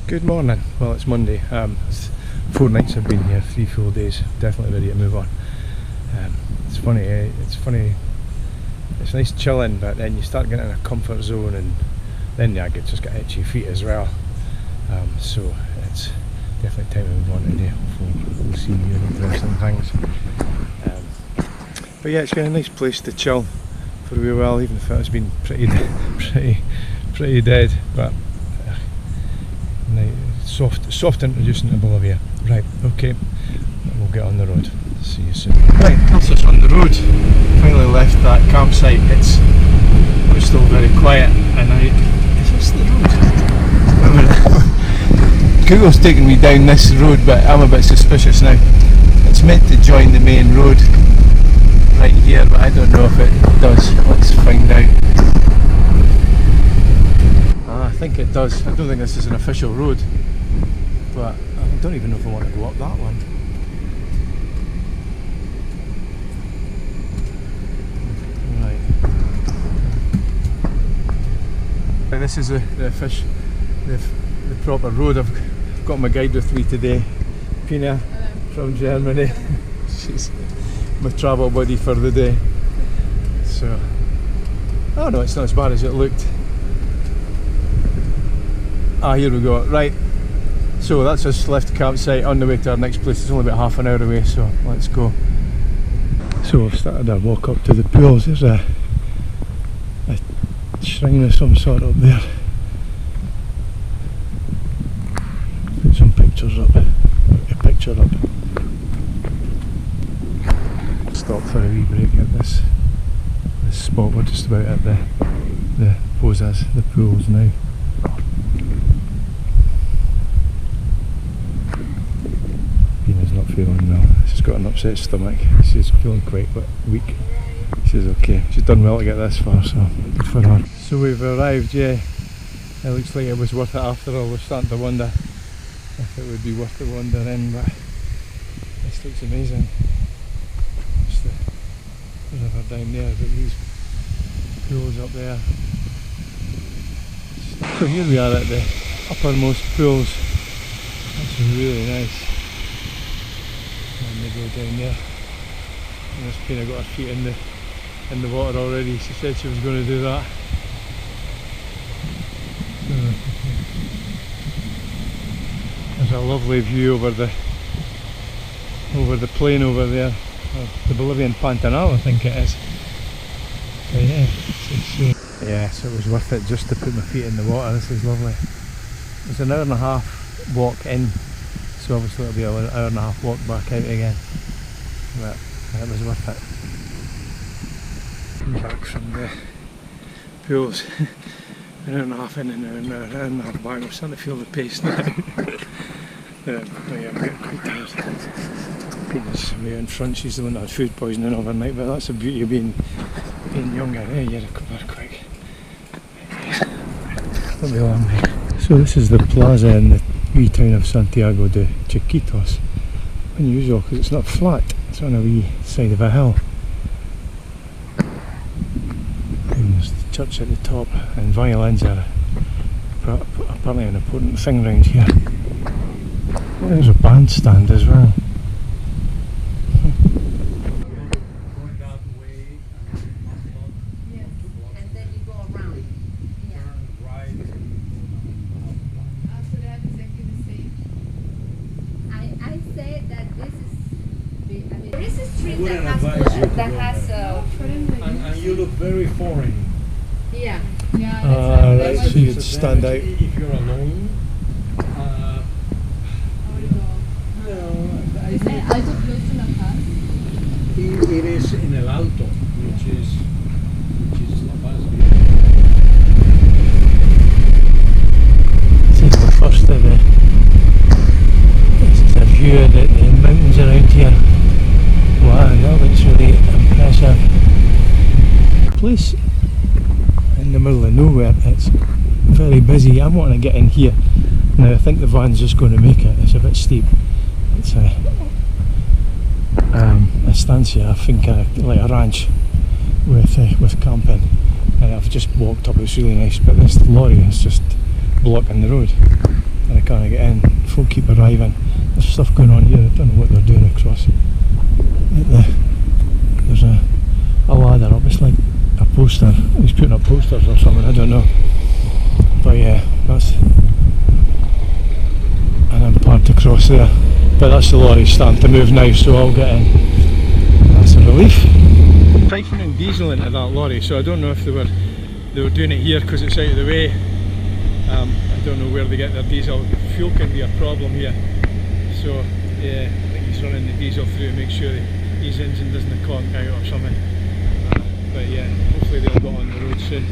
Good morning. Well, it's Monday. It's 4 nights I've been here, 3 full days. Definitely ready to move on. It's funny. It's nice chilling, but then you start getting in a comfort zone, and then just got itchy feet as well. So it's definitely time to move on today. Hopefully we'll see new and interesting things. But yeah, it's been a nice place to chill for a wee while, even if it's been pretty dead. But soft introducing to Bolivia. Right, okay, we'll get on the road. See you soon. Right, that's us on the road. Finally left that campsite. It was still very quiet, and is this the road? Google's taking me down this road, but I'm a bit suspicious now. It's meant to join the main road right here, but I don't know if it does. Let's find out. I think it does. I don't think this is an official road, but I don't even know if I want to go up that one. Right. This is the proper road. I've got my guide with me today, Pina from Germany. She's my travel buddy for the day. So, oh no, it's not as bad as it looked. Here we go. Right, so that's us left the campsite on the way to our next place. It's only about half an hour away, so let's go. So we've started our walk up to the pools. There's a shrine of some sort up there. Put some pictures up. Put a picture up. Stop for a wee break at this spot. We're just about at the poses, the pools now. Pina's not feeling well. She's got an upset stomach. She's feeling quite weak. She's okay. She's done well to get this far, so good for her. So we've arrived, yeah. It looks like it was worth it after all. We're starting to wonder if it would be worth the wander in, but this looks amazing. Just the river down there, but these pools up there. So here we are at the uppermost pools. That's really nice. And they go down there. And this Pina got her feet in the water already. She said she was going to do that. There's a lovely view over the plain over there. The Bolivian Pantanal, I think it is. But yeah, so it was worth it just to put my feet in the water. This is lovely. It's an hour and a half walk in, so obviously it'll be an hour and a half walk back out again. But it was worth it. Back from the pools. An hour and a half in and an hour and a half back. I'm starting to feel the pace now. Yeah, I'm getting quite tired. Pina's way in front. She's the one that had food poisoning overnight, but that's the beauty of being younger. Hey, you recover quick. Don't be long, mate. So this is the plaza in the wee town of Santiago de Chiquitos. Unusual because it's not flat. It's on a wee side of a hill. And there's the church at the top, and violins are apparently an important thing around here. There's a bandstand as well. And you look very foreign. Yeah. Right, so you'd stand out. If you're alone. No, I think Also close to La Paz. it is in El Alto, which is La Paz. This is the first of this is a view of the mountains around here. Wow, that looks really impressive. Place in the middle of nowhere. It's very busy. I'm wanting to get in here. Now I think the van's just going to make it. It's a bit steep. It's a estancia, I think, like a ranch with camping. And I've just walked up. It's really nice, but this lorry is just blocking the road. and I can't get in. Folk keep arriving. There's stuff going on here. I don't know what they're doing across. There's a ladder up. It's like a poster. He's putting up posters or something. I don't know. But yeah, that's. And I'm parked across there. But that's the lorry starting to move now, so I'll get in. That's a relief. Siphoning diesel into that lorry, so I don't know if they were doing it here because it's out of the way. I don't know where they get their diesel. Fuel can be a problem here, so yeah, I think he's running the diesel through to make sure his engine doesn't conk out or something. But yeah, hopefully they'll get on the road soon.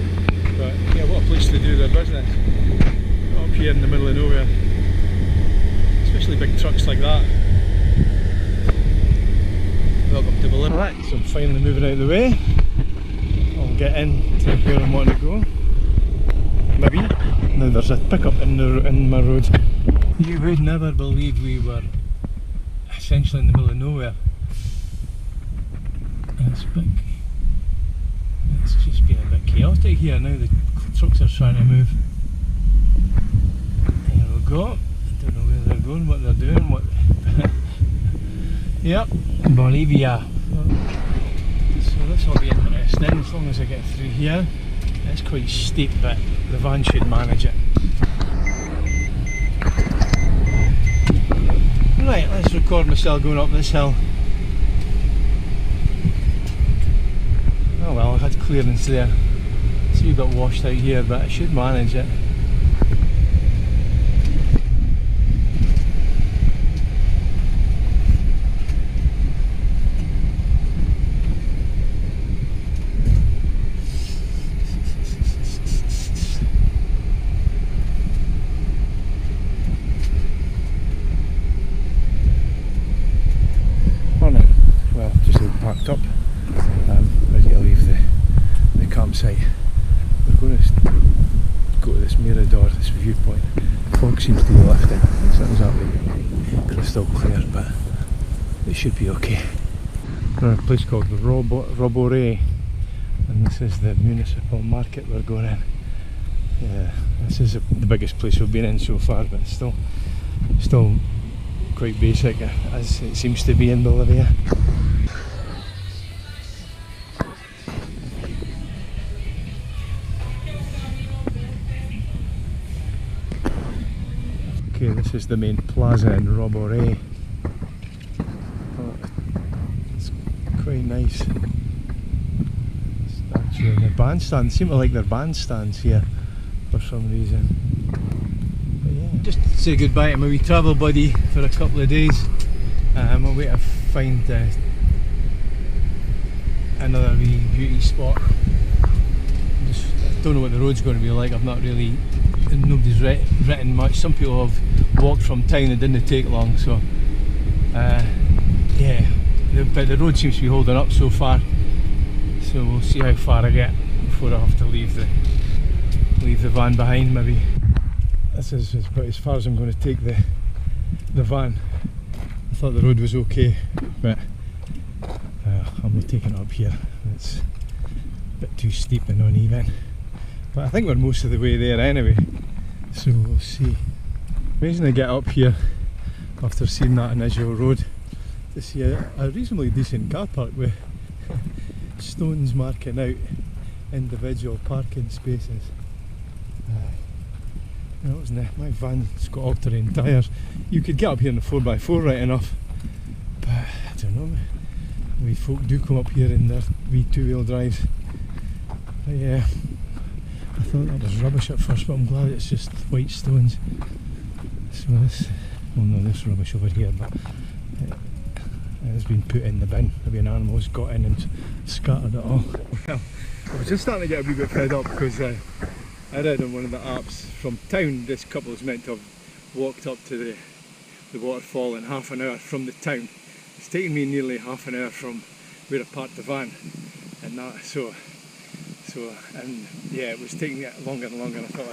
But yeah, what a place to do their business. Up here in the middle of nowhere, especially big trucks like that. Welcome to Berlin. Right, so I'm finally moving out of the way. I'll get in to where I want to go. Maybe. Now there's a pickup in my road. You would never believe we were essentially in the middle of nowhere. It's big. It's just been a bit chaotic here now. The trucks are trying to move. Here we go. I don't know where they're going, what they're doing, what. Yep, Bolivia. So this will be interesting as long as I get through here. It's quite steep, but the van should manage it. Right, let's record myself going up this hill. Oh well, I've had clearance there. It's a wee bit washed out here, but I should manage it. Parked up, ready to leave the campsite. We're going to go to this mirador, this viewpoint. The fog seems to be lifting. It's not exactly crystal clear, but it should be okay. We're in a place called Robore, and this is the municipal market we're going in. Yeah, this is the biggest place we've been in so far, but it's still quite basic, as it seems to be in Bolivia. Okay, this is the main plaza in Robore. Oh, it's quite nice. Statue and the bandstand. Seem to like their bandstands here for some reason. But yeah. Just say goodbye to my wee travel buddy for a couple of days. I'll wait to find another wee beauty spot. I don't know what the road's going to be like. I've not really. Nobody's written much. Some people have walked from town. It didn't take long, so yeah. But the road seems to be holding up so far. So we'll see how far I get before I have to leave the van behind. Maybe this is about as far as I'm going to take the van. I thought the road was okay, but I'm not taking it up here. It's a bit too steep and uneven. But I think we're most of the way there anyway, so we'll see. Amazing to get up here after seeing that initial road to see a reasonably decent car park with stones marking out individual parking spaces. My van's got all-terrain tyres. You could get up here in the 4x4 right enough, but I don't know, we folk do come up here in their wee two-wheel drives. But yeah, I thought that was rubbish at first, but I'm glad it's just white stones. So this rubbish over here, but it has been put in the bin. Maybe an animal's got in and scattered it all. Well, I was just starting to get a wee bit fed up because I read on one of the apps from town this couple is meant to have walked up to the waterfall in half an hour from the town. It's taken me nearly half an hour from where I parked the van, and that and yeah, it was taking it longer and longer, and I thought,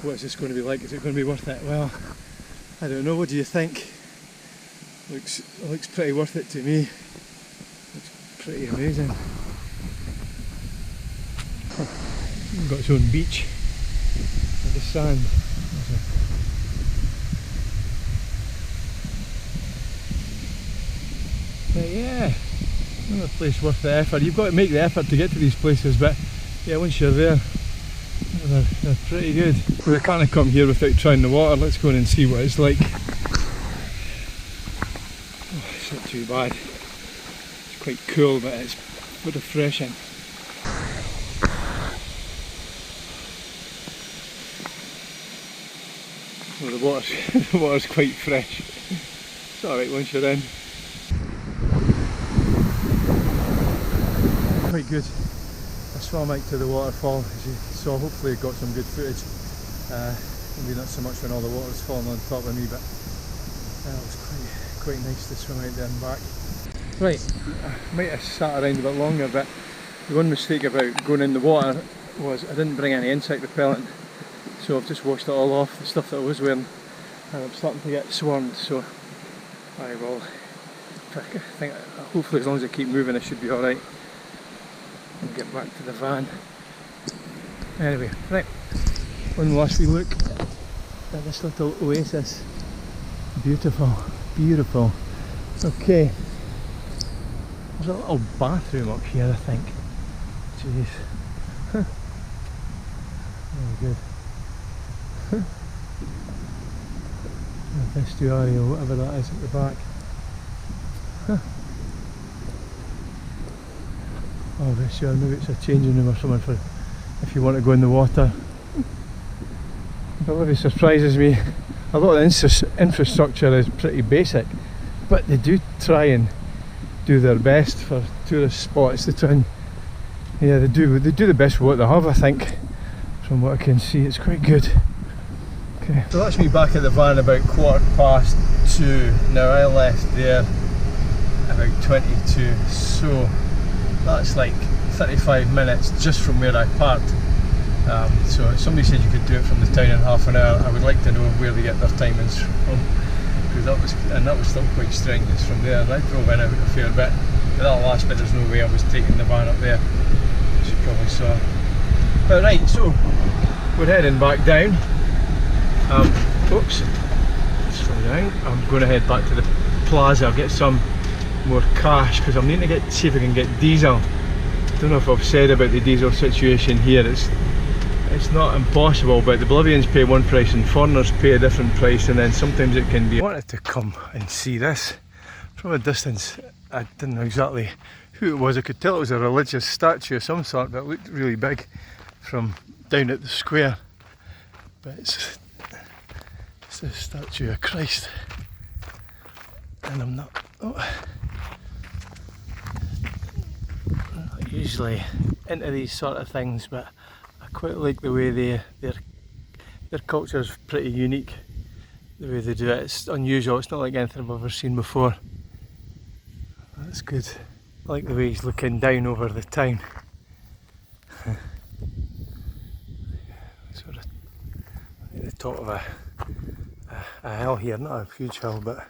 what is this going to be like? Is it going to be worth it? Well, I don't know. What do you think? Looks pretty worth it to me. Looks pretty amazing. Got its own beach with the sand. But yeah, another place worth the effort. You've got to make the effort to get to these places, but yeah, once you're there, they're pretty good. We can't come here without trying the water. Let's go in and see what it's like. Oh, it's not too bad. It's quite cool, but it's refreshing. Well, the water's quite fresh. It's alright once you're in. Quite good. I swam out to the waterfall, as you saw. Hopefully I got some good footage. Maybe not so much when all the water was falling on top of me, but it was quite nice to swim out there and back. Right, I might have sat around a bit longer, but the one mistake about going in the water was I didn't bring any insect repellent, so I've just washed it all off, the stuff that I was wearing, and I'm starting to get swarmed, so I will, I think hopefully as long as I keep moving I should be alright. And get back to the van. Anyway, right, one last wee look at this little oasis. Beautiful, beautiful. Okay, there's a little bathroom up here, I think. Jeez. Very good. Vestiario, whatever that is at the back. Oh, vestiario, maybe it's a changing room or something for if you want to go in the water. But what really surprises me, a lot of the infrastructure is pretty basic, but they do try and do their best for tourist spots. They try and, yeah, they do the best with what they have, I think. From what I can see, it's quite good. Okay, so that's me back at the van about 2:15. Now I left there about 22, so that's like 35 minutes just from where I parked. So somebody said you could do it from the town in half an hour. I would like to know where they get their timings from, because that was still quite strenuous from there. And I drove in a fair bit, but that last bit there's no way I was taking the van up there, as you probably saw. But right, so we're heading back down. Oops, slow down. I'm going to head back to the plaza, get some more cash, because I'm needing to see if I can get diesel. Don't know if I've said about the diesel situation here. It's not impossible, but the Bolivians pay one price and foreigners pay a different price, and then sometimes it can be. I wanted to come and see this from a distance. I didn't know exactly who it was. I could tell it was a religious statue of some sort, but it looked really big from down at the square. But it's a statue of Christ, and I'm not usually into these sort of things, but I quite like the way their culture is pretty unique. The way they do it, it's unusual. It's not like anything I've ever seen before. That's good. I like the way he's looking down over the town. Sort of at the top of a hill here, not a huge hill, but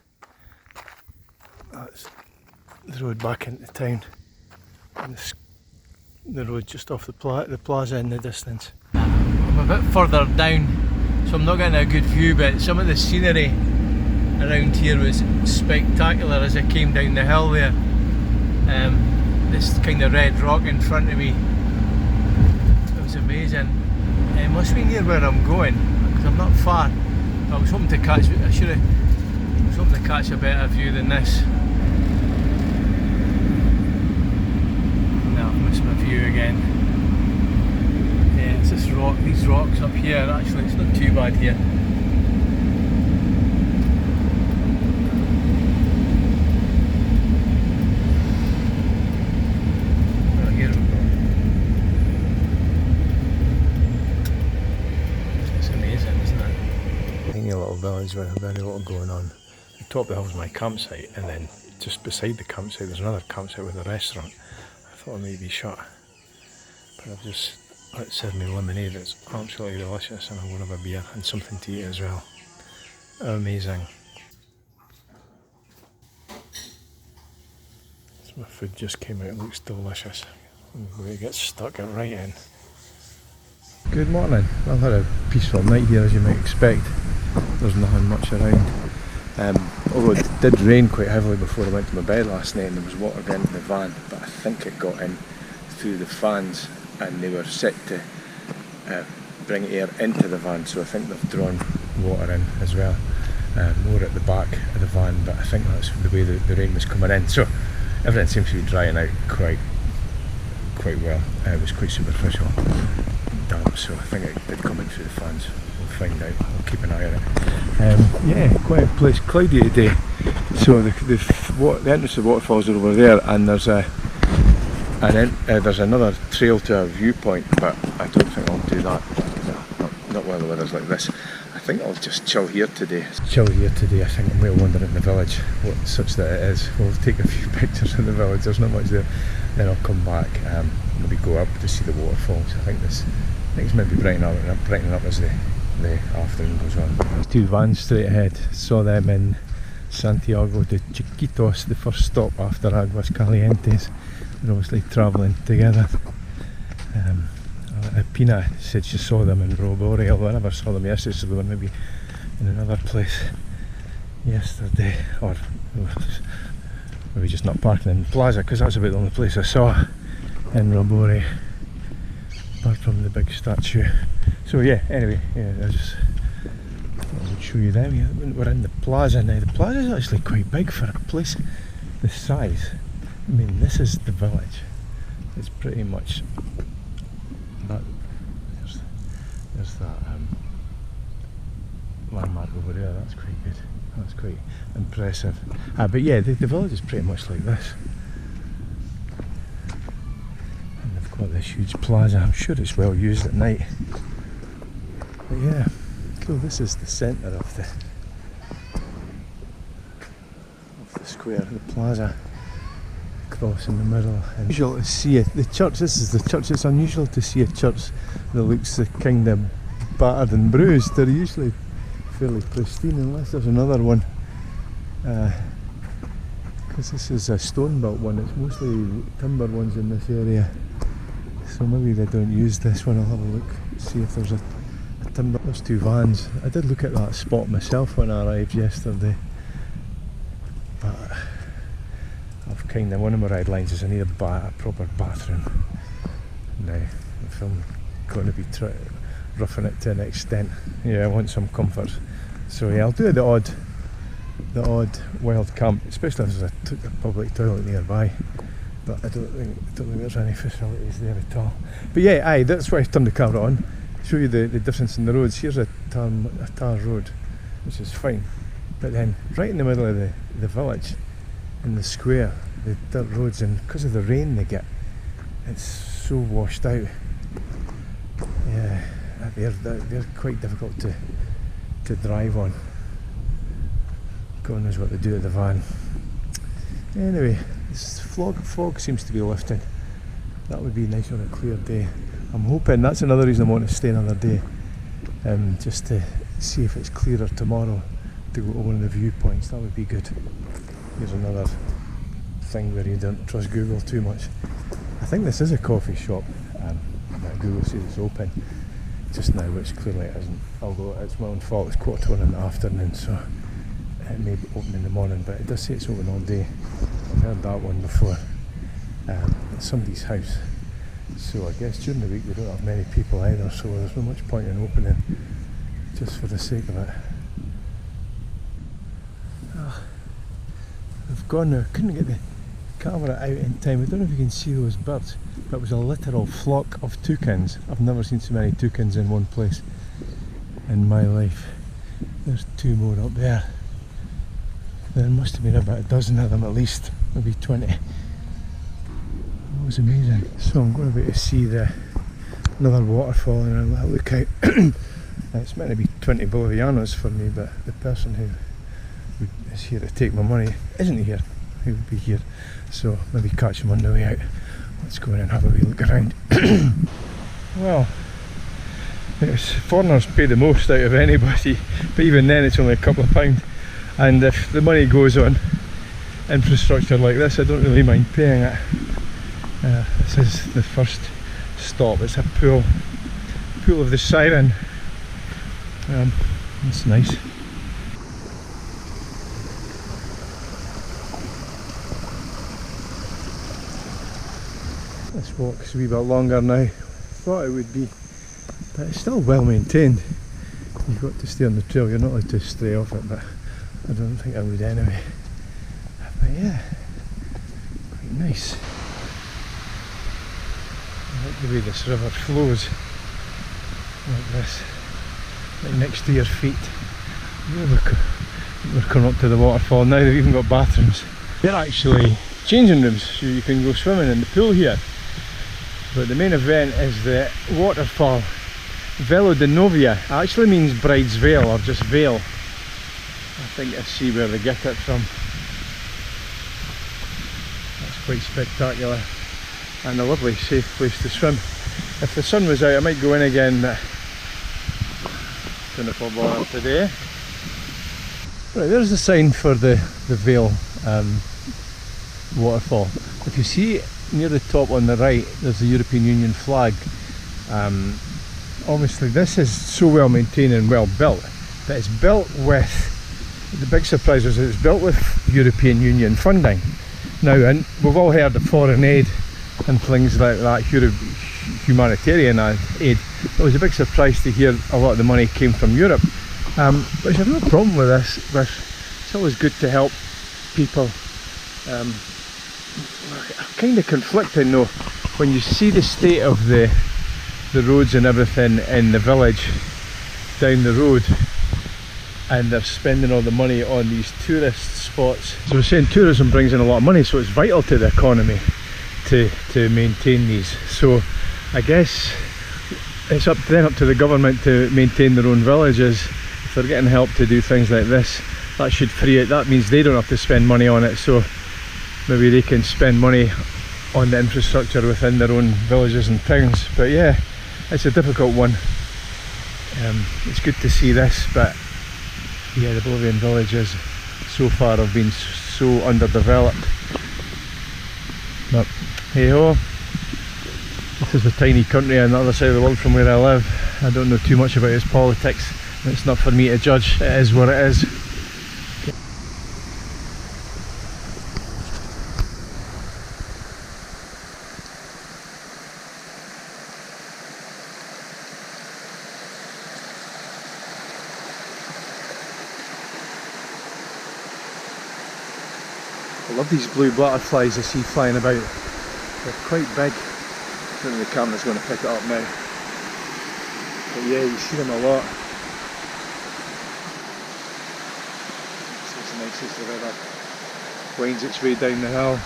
that's the road back into town, and the road just off the plaza in the distance. I'm a bit further down, so I'm not getting a good view, but some of the scenery around here was spectacular as I came down the hill there. This kind of red rock in front of me, it was amazing. It must be near where I'm going, because I'm not far. I was hoping to catch, I was hoping to catch a better view than this. No, I've missed my view again. Yeah, it's this rock, these rocks up here. Actually, it's not too bad here. Oh, here we go. It's amazing, isn't it? Tiny little village with very little going on. The top of the hill is my campsite, and then just beside the campsite there's another campsite with a restaurant. I thought it might be shut, but I've just let it serve me lemonade. It's absolutely delicious, and I'm going to have a beer and something to eat as well. Amazing. So my food just came out, it looks delicious. It gets stuck it right in. Good morning. I've had a peaceful night here, as you might expect. There's nothing much around. Although it did rain quite heavily before I went to my bed last night and there was water getting into the van, but I think it got in through the fans and they were set to bring air into the van, so I think they've drawn water in as well, more at the back of the van, but I think that's the way the rain was coming in, so everything seems to be drying out quite well. It was quite superficial, damp, so I think it did come in through the fans. We'll find out, I'll keep an eye on it. Yeah, quiet place, cloudy today, so the entrance to the waterfalls are over there, and there's there's another trail to a viewpoint, but I don't think I'll do that. Not while the weather's like this. I think I'll just chill here today. I think, and we'll wander in the village, such that it is. We'll take a few pictures in the village, there's not much there. Then I'll come back, maybe go up to see the waterfalls. I think it's maybe brightening up as the afternoon goes on. There's two vans straight ahead. Saw them in Santiago de Chiquitos, the first stop after Aguas Calientes. They're obviously travelling together. Pina said she saw them in Robore, although I never saw them yesterday, so they were maybe in another place yesterday, or maybe just not parking in the plaza, because that's about the only place I saw in Robore, apart from the big statue. So yeah, anyway, yeah, I would show you them. We're in the plaza now. The plaza is actually quite big for a place this size. I mean, this is the village. It's pretty much that. There's that landmark over there. That's quite good. That's quite impressive. But yeah, the village is pretty much like this. And they've got this huge plaza. I'm sure it's well used at night. But yeah, cool. This is the centre of the square, the plaza. Cross in the middle. Unusual to see the church. This is the church. It's unusual to see a church that looks kind of battered and bruised. They're usually fairly pristine, unless there's another one. Because this is a stone built one. It's mostly timber ones in this area. So maybe they don't use this one. I'll have a look, see if there's a timber. There's two vans. I did look at that spot myself when I arrived yesterday. But I've kind of, one of my red lines is I need a proper bathroom. Now, if I'm going to be roughing it to an extent, yeah, I want some comfort. So yeah, I'll do the odd wild camp, especially if there's a public toilet nearby. But I don't think there's any facilities there at all. But yeah, aye, that's why I turned the camera on. Show you the difference in the roads. Here's a tar road, which is fine. But then, right in the middle of the village, in the square, the dirt roads, and because of the rain they get, it's so washed out. Yeah, they're quite difficult to drive on. God knows what they do at the van. Anyway, this fog seems to be lifting. That would be nice on a clear day. I'm hoping that's another reason I want to stay another day, just to see if it's clearer tomorrow to go to one of the viewpoints. That would be good. Here's another thing where you don't trust Google too much. I think this is a coffee shop that Google says it's open just now, which clearly it isn't, although it's my own fault. It's 1:45 in the afternoon, so it may be open in the morning, but it does say it's open all day. I've heard that one before. It's somebody's house, so I guess during the week they don't have many people either, so there's not much point in opening just for the sake of it. I've gone now. Couldn't get the camera out in time. I don't know if you can see those birds. That was a literal flock of toucans. I've never seen so many toucans in one place in my life. There's two more up there. There must have been about a dozen of them at least, maybe 20. That was amazing. So I'm going to be able to see another waterfall and I'll look out. It's meant to be 20 bolivianos for me, but the person who is here to take my money isn't here. He would be here, so maybe catch him on the way out. Let's go in and have a wee look around. Well, foreigners pay the most out of anybody, but even then it's only a couple of pounds, and if the money goes on infrastructure like this, I don't really mind paying it. This is the first stop. It's a pool of the Siren. It's nice. This walk's a wee bit longer now. Thought it would be, but it's still well maintained. You've got to stay on the trail, you're not allowed to stray off it, but I don't think I would anyway. But yeah, quite nice. I like the way this river flows like this, like next to your feet. Yeah, we're coming up to the waterfall now. They've even got bathrooms. They're actually changing rooms, so you can go swimming in the pool here. But the main event is the waterfall. Velo de Novia actually means bride's veil, or just veil. I think I see where they get it from. That's quite spectacular and a lovely safe place to swim. If the sun was out I might go in again, but don't know if I'll bother today. Right, there's the sign for the Vale waterfall. If you see near the top on the right, there's the European Union flag. Obviously this is so well maintained and well built, but it's built with, the big surprise is it's built with European Union funding. Now, and we've all heard of foreign aid and things like that, humanitarian aid. It was a big surprise to hear a lot of the money came from Europe. But there's no problem with this. It's always good to help people. Kind of conflicting though, when you see the state of the roads and everything in the village down the road, and they're spending all the money on these tourist spots. So we're saying tourism brings in a lot of money, so it's vital to the economy to maintain these. So I guess it's up to the government to maintain their own villages. If they're getting help to do things like this, that should free it. That means they don't have to spend money on it, so maybe they can spend money on the infrastructure within their own villages and towns. But yeah, it's a difficult one. It's good to see this, but yeah, the Bolivian villages so far have been so underdeveloped. But hey ho, this is a tiny country on the other side of the world from where I live. I don't know too much about its politics. It's not for me to judge. It is what it is. I love these blue butterflies I see flying about. They're quite big. I don't know if the camera's going to pick it up now. But yeah, you see them a lot. It's nice as the river winds its way down the hill.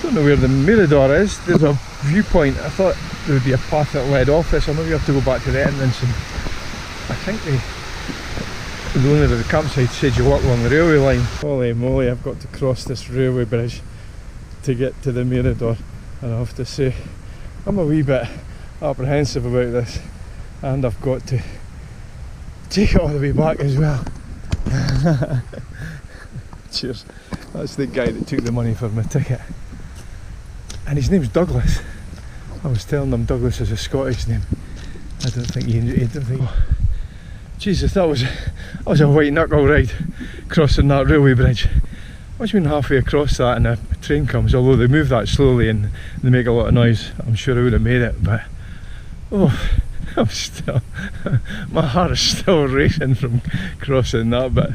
Don't know where the Mirador is. There's a viewpoint. I thought there would be a path that led off this. I'll maybe have to go back to the entrance, and I think the owner of the campsite said you walk along the railway line. Holy moly, I've got to cross this railway bridge to get to the Mirador, and I have to say I'm a wee bit apprehensive about this, and I've got to take it all the way back as well. Cheers. That's the guy that took the money for my ticket, and his name's Douglas. I was telling them Douglas is a Scottish name. I don't think he didn't think. Jesus, that was a white knuckle ride crossing that railway bridge. Once you've been halfway across that and a train comes, although they move that slowly and they make a lot of noise, I'm sure I would have made it, but oh, I'm still, my heart is still racing from crossing that bit.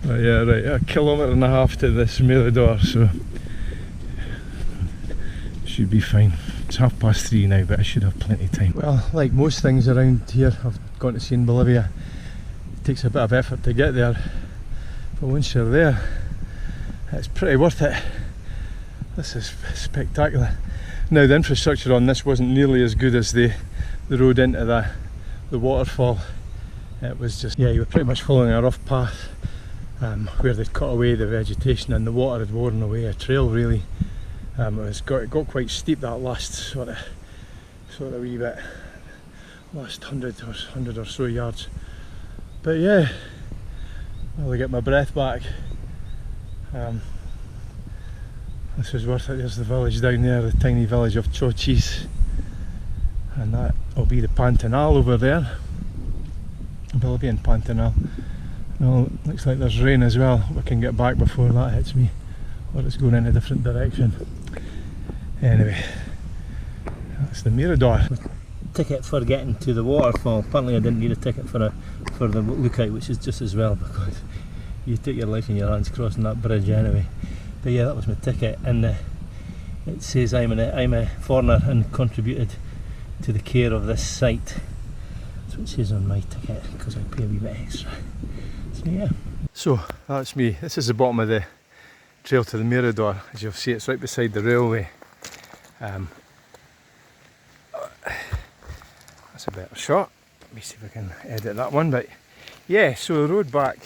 But yeah, right, 1.5 kilometres to this Mirador, so should be fine. It's 3:30 now, but I should have plenty of time. Well, like most things around here I've gone to see in Bolivia, it takes a bit of effort to get there, but once you're there, it's pretty worth it. This is spectacular. Now the infrastructure on this wasn't nearly as good as the road into the waterfall. It was just, yeah, you were pretty much following a rough path where they'd cut away the vegetation and the water had worn away a trail really. It got quite steep that last sort of wee bit, last 100 or so yards. But yeah, I'll get my breath back. This is worth it. There's the village down there, the tiny village of Chochis, and that will be the Pantanal over there, the Bolivian Pantanal. Well, looks like there's rain as well. We can get back before that hits me, or it's going in a different direction. Anyway, that's the Mirador. Ticket for getting to the waterfall. Apparently I didn't need a ticket for the lookout, which is just as well, because you took your life in your hands crossing that bridge anyway. But yeah, that was my ticket, and it says I'm a foreigner and contributed to the care of this site. That's what it says on my ticket, because I pay a wee bit extra. So yeah. So that's me. This is the bottom of the trail to the Mirador. As you'll see, it's right beside the railway. That's a better shot. Let me see if I can edit that one. But yeah, so the road back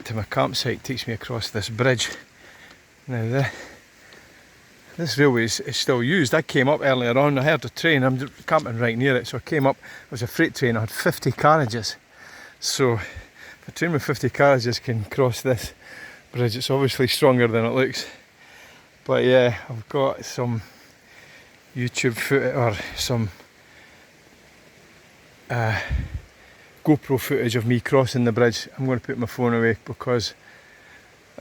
to my campsite takes me across this bridge. Now this railway is still used. I came up earlier on, I heard a train, I'm camping right near it, so I came up, it was a freight train, I had 50 carriages. So if a train with 50 carriages can cross this bridge, it's obviously stronger than it looks. But yeah, I've got some YouTube footage, or some GoPro footage of me crossing the bridge. I'm going to put my phone away because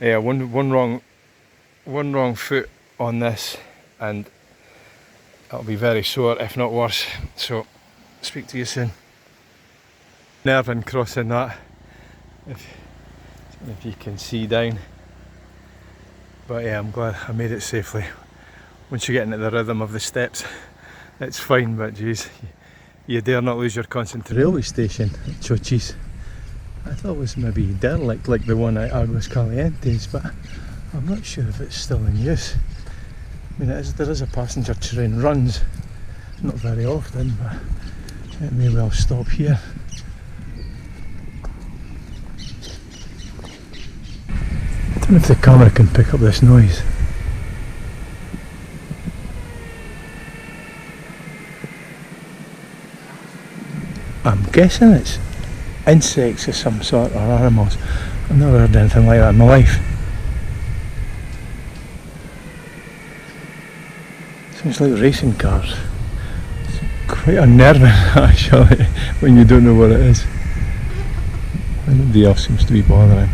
yeah, one wrong foot on this and it'll be very sore, if not worse. So speak to you soon. Nerving crossing that, if you can see down. But yeah, I'm glad I made it safely. Once you get into the rhythm of the steps, it's fine, but geez, you dare not lose your concentration. Railway station at Chiquitos. I thought it was maybe derelict like the one at Aguas Calientes, but I'm not sure if it's still in use. I mean, there is a passenger train, runs, not very often, but it may well stop here. I don't know if the camera can pick up this noise. I'm guessing it's insects of some sort, or animals. I've never heard anything like that in my life. Sounds like racing cars. It's quite unnerving actually when you don't know what it is. And nobody else seems to be bothering.